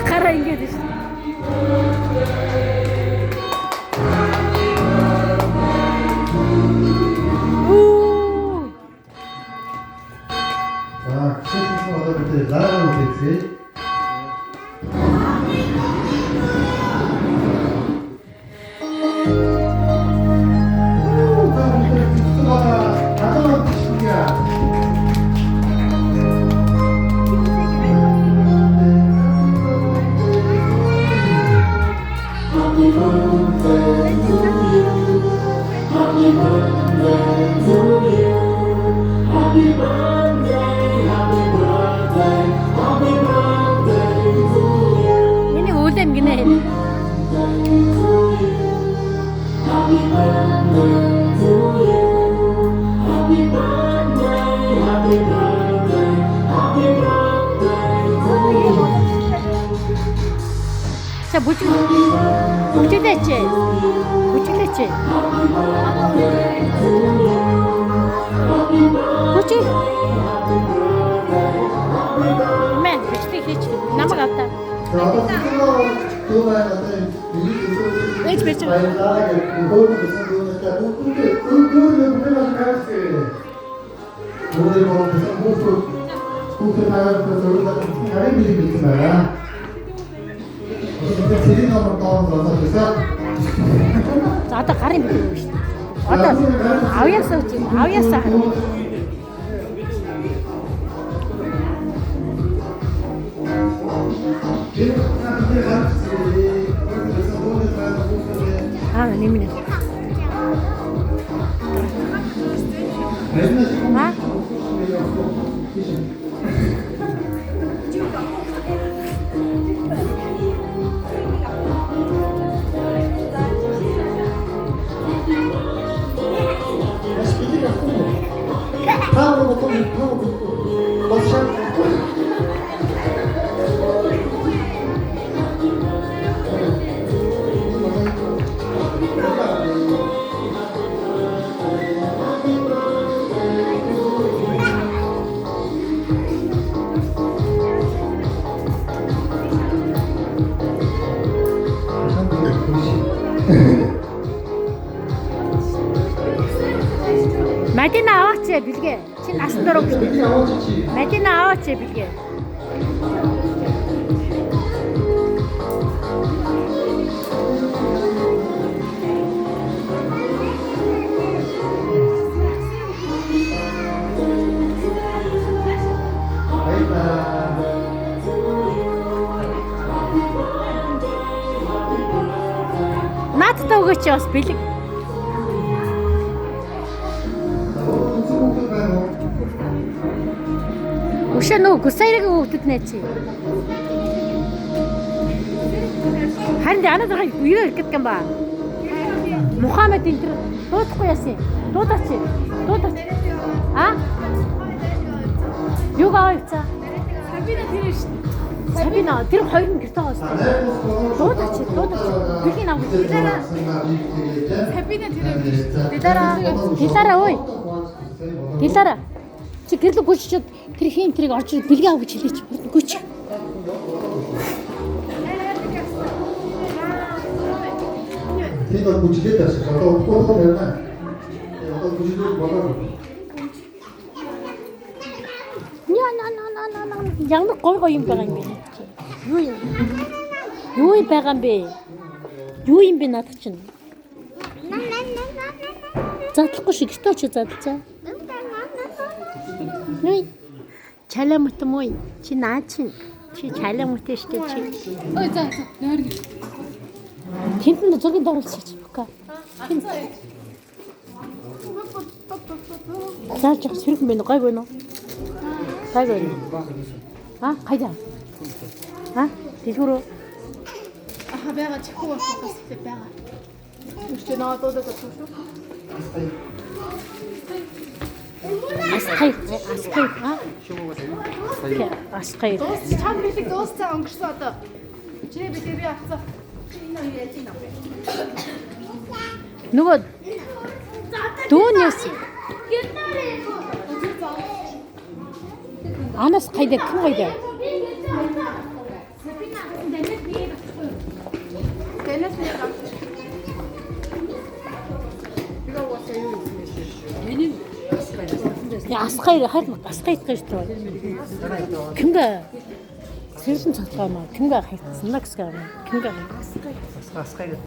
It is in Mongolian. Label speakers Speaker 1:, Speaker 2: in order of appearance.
Speaker 1: 가라 인게 됐어. 오.
Speaker 2: 자, 크리스마스 어떨 때 나가면 됐지?
Speaker 1: 얘네 오댐기네. 자, 뭐지 됐지? 뭐지 됐지? 뭐지? 맨, 뭐지 됐지? 남아갔다.
Speaker 2: Hiç
Speaker 1: beçim. 아따 가리 믿고 있어. 아따 아우야서 없지. 아우야서 하는. 아, 니미네. 아? Мәдина аваач билгээ. Чи насан дөрөв шүү. Мәдина аваач билгээ. Наадтай өгөөч бас бэлэг. Ушаа нөгөө гусайрыг өгдөг нэ чи. Харин янаа даа үерэ гэдэг юм ба. Мухаммед энэ төр дуудахгүй яасан. Дуудаач. Дуудаач. А? Юу гаавцаа? Сабина тэр шүү. Сабина тэр хоёр нь гэртээ хоос. Дуудаач. Бигийн авах. Сабина тэр. Дилара ой. Дилара. Чи гэрлэг гүччихэд тэр хийн тэрийг орж бэлгээ авах гэж хэлээч. Гүч.
Speaker 2: Тэнд гүчлээд таш. Одоо угтуулах байна. Одоо гүчлээд болоо.
Speaker 1: Ямар гой юм байгаа юм бэ? Юу юм? Юу байгаа юм бэ? Юу юм бэ надад чинь? Задлахгүй шиг стооч задлаа. Ой. Чалямт мой. Чи наачин. Чи чалямт штэ чи.
Speaker 3: Ой за нөр.
Speaker 1: Тэнд зургийг оруулчих бака. Зааж явах сэрэг мэн гой байна уу? Гой байна. А хайда. А дэлгүүрөө.
Speaker 3: Аха бага чихгүй болохоос тэ бага. Үштэй наваад удаа шүү.
Speaker 1: Асхай. Аа. Асхай.
Speaker 3: Чам бэлэг дуусцаа өнгөрсөн одоо. Чи би авцаа.
Speaker 1: Нөгөө дүүнээс анаас хайдаг кім хайдаг?
Speaker 3: Тэнэс нэг авч.
Speaker 1: Я асхай хайр асхай гэж байна. Кимгээ сэрсэн цацгаа маа кимгээ хайцсан нэ гэсэн юм. Кимгээ
Speaker 4: Асхай